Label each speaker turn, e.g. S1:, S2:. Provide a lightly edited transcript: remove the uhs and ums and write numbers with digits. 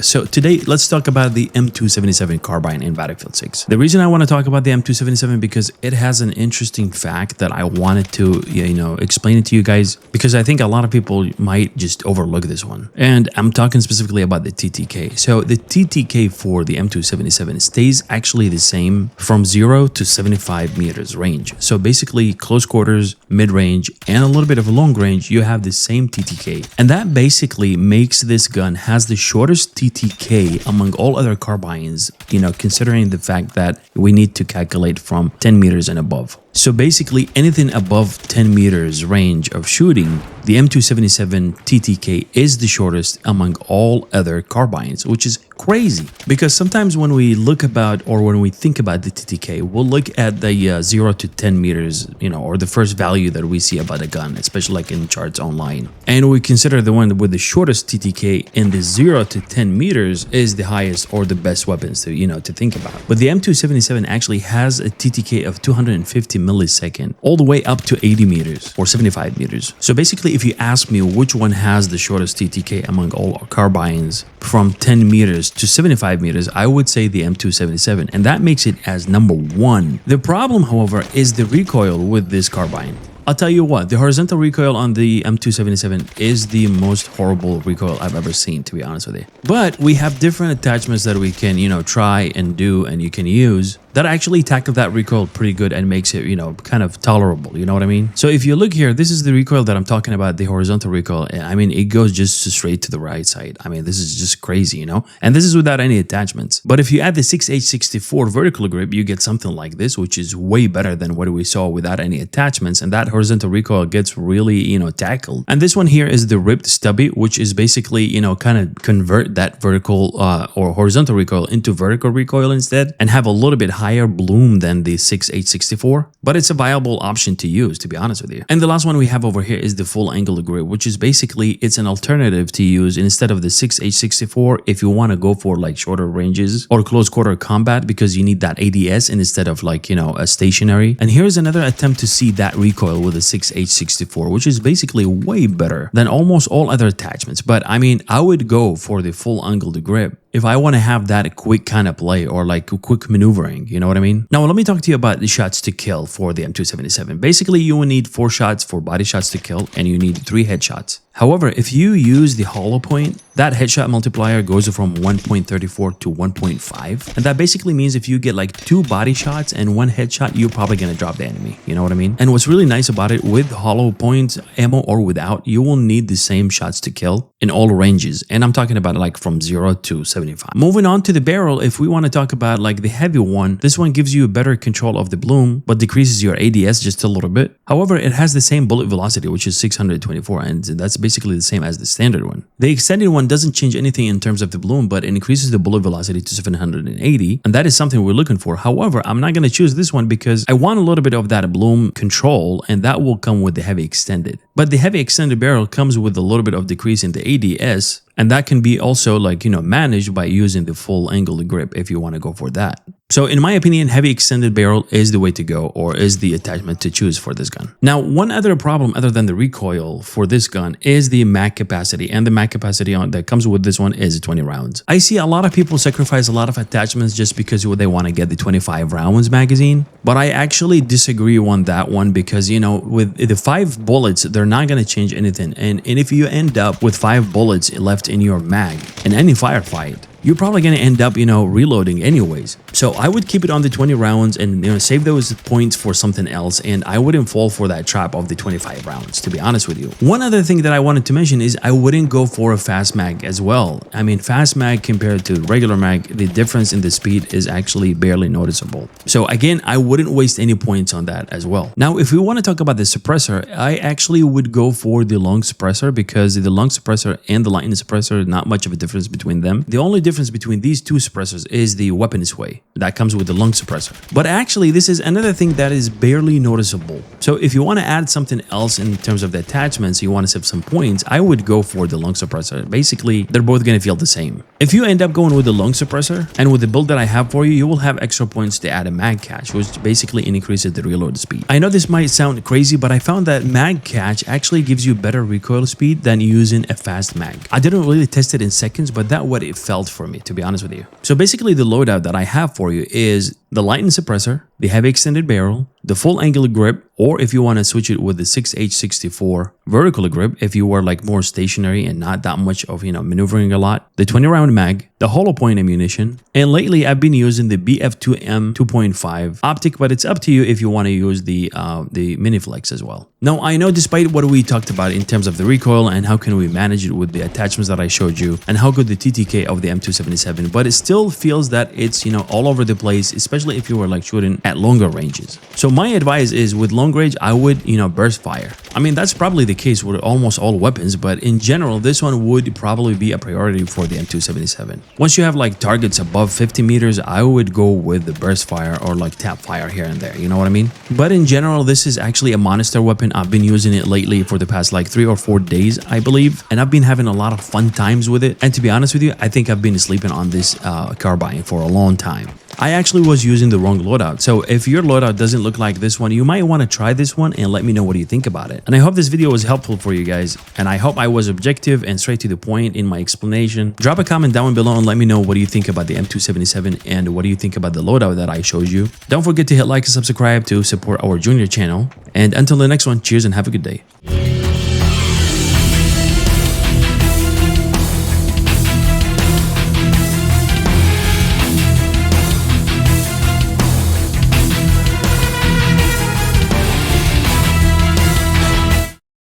S1: So today, let's talk about the M277 carbine in Battlefield 6. The reason I want to talk about the M277 because it has an interesting fact that I wanted to, explain it to you guys, because I think a lot of people might just overlook this one. And I'm talking specifically about the TTK. So the TTK for the M277 stays actually the same from 0 to 75 meters range. So basically close quarters, mid-range, and a little bit of a long range, you have the same TTK. And that basically makes this gun has the shortest TTK among all other carbines, considering the fact that we need to calculate from 10 meters and above. So basically anything above 10 meters range of shooting, the M277 TTK is the shortest among all other carbines, which is crazy because sometimes when we look about or when we think about the TTK, we'll look at the 0 to 10 meters, or the first value that we see about a gun, especially like in charts online. And we consider the one with the shortest TTK in the 0 to 10 meters is the highest or the best weapons to think about. But the M277 actually has a TTK of 250 millisecond all the way up to 80 meters or 75 meters. So basically, if you ask me which one has the shortest TTK among all carbines from 10 meters to 75 meters, I would say the M277, and that makes it as number one. The problem, however, is the recoil with this carbine. I'll tell you what, the horizontal recoil on the M277 is the most horrible recoil I've ever seen, to be honest with you. But we have different attachments that we can, try and do and you can use that actually tackle that recoil pretty good and makes it, kind of tolerable, you know what I mean? So if you look here, this is the recoil that I'm talking about, the horizontal recoil. I mean, it goes just straight to the right side. I mean, this is just crazy, and this is without any attachments. But if you add the 6H64 vertical grip, you get something like this, which is way better than what we saw without any attachments. And that horizontal recoil gets really, tackled. And this one here is the ripped stubby, which is basically, kind of convert that vertical or horizontal recoil into vertical recoil instead and have a little bit higher bloom than the 6H64, but it's a viable option to use, to be honest with you. And the last one we have over here is the full angle grip, which is basically it's an alternative to use instead of the 6H64 if you want to go for like shorter ranges or close quarter combat because you need that ADS instead of like a stationary. And here's another attempt to see that recoil with a 6H64, which is basically way better than almost all other attachments. But I mean, I would go for the full angled grip if I want to have that quick kind of play or like quick maneuvering, you know what I mean? Now, let me talk to you about the shots to kill for the M277. Basically, you will need 4 shots for body shots to kill and you need 3 headshots. However, if you use the hollow point, that headshot multiplier goes from 1.34 to 1.5. And that basically means if you get like 2 body shots and 1 headshot, you're probably going to drop the enemy. You know what I mean? And what's really nice about it, with hollow point ammo or without, you will need the same shots to kill in all ranges. And I'm talking about like from 0 to 75. Moving on to the barrel, if we want to talk about like the heavy one, this one gives you a better control of the bloom, but decreases your ADS just a little bit. However, it has the same bullet velocity, which is 624, and that's basically the same as the standard one. The extended one doesn't change anything in terms of the bloom, but it increases the bullet velocity to 780, and that is something we're looking for. However, I'm not going to choose this one because I want a little bit of that bloom control, and that will come with the heavy extended. But the heavy extended barrel comes with a little bit of decrease in the ADS, and that can be also like, managed by using the full angled grip if you want to go for that. So in my opinion, heavy extended barrel is the way to go, or is the attachment to choose for this gun. Now, one other problem other than the recoil for this gun is the mag capacity, and the mag capacity that comes with this one is 20 rounds. I see a lot of people sacrifice a lot of attachments just because they want to get the 25 rounds magazine, but I actually disagree on that one because, with the 5 bullets, they're not going to change anything. And if you end up with 5 bullets left in your mag in any firefight, you're probably going to end up, reloading anyways. So I would keep it on the 20 rounds and, save those points for something else. And I wouldn't fall for that trap of the 25 rounds, to be honest with you. One other thing that I wanted to mention is I wouldn't go for a fast mag as well. I mean, fast mag compared to regular mag, the difference in the speed is actually barely noticeable. So again, I wouldn't waste any points on that as well. Now, if we want to talk about the suppressor, I actually would go for the long suppressor because the long suppressor and the lightning suppressor, not much of a difference between them. The only difference between these two suppressors is the weapon sway that comes with the long suppressor. But actually, this is another thing that is barely noticeable. So if you want to add something else in terms of the attachments, you want to save some points, I would go for the lung suppressor. Basically, they're both going to feel the same. If you end up going with the lung suppressor and with the build that I have for you, you will have extra points to add a mag catch, which basically increases the reload speed. I know this might sound crazy, but I found that mag catch actually gives you better recoil speed than using a fast mag. I didn't really test it in seconds, but that's what it felt for me, to be honest with you. So basically the loadout that I have for you is the lightened suppressor, the heavy extended barrel, the full angle grip, or if you want to switch it with the 6H64 vertical grip, if you were like more stationary and not that much of, maneuvering a lot, the 20 round mag, the hollow point ammunition, and lately I've been using the BF2M 2.5 optic, but it's up to you if you want to use the mini flex as well. Now, I know despite what we talked about in terms of the recoil and how can we manage it with the attachments that I showed you and how good the TTK of the M277, but it still feels that it's, all over the place, especially if you were like shooting at longer ranges. So my advice is with long range, I would, burst fire. I mean, that's probably the case with almost all weapons, but in general, this one would probably be a priority for the M277. Once you have like targets above 50 meters, I would go with the burst fire or like tap fire here and there, you know what I mean? But in general, this is actually a monster weapon. I've been using it lately for the past like 3 or 4 days, I believe, and I've been having a lot of fun times with it. And to be honest with you, I think I've been sleeping on this carbine for a long time. I actually was using the wrong loadout. So if your loadout doesn't look like this one, you might want to try this one and let me know what you think about it. And I hope this video was helpful for you guys. And I hope I was objective and straight to the point in my explanation. Drop a comment down below and let me know what do you think about the M277 and what do you think about the loadout that I showed you. Don't forget to hit like and subscribe to support our junior channel. And until the next one, cheers and have a good day.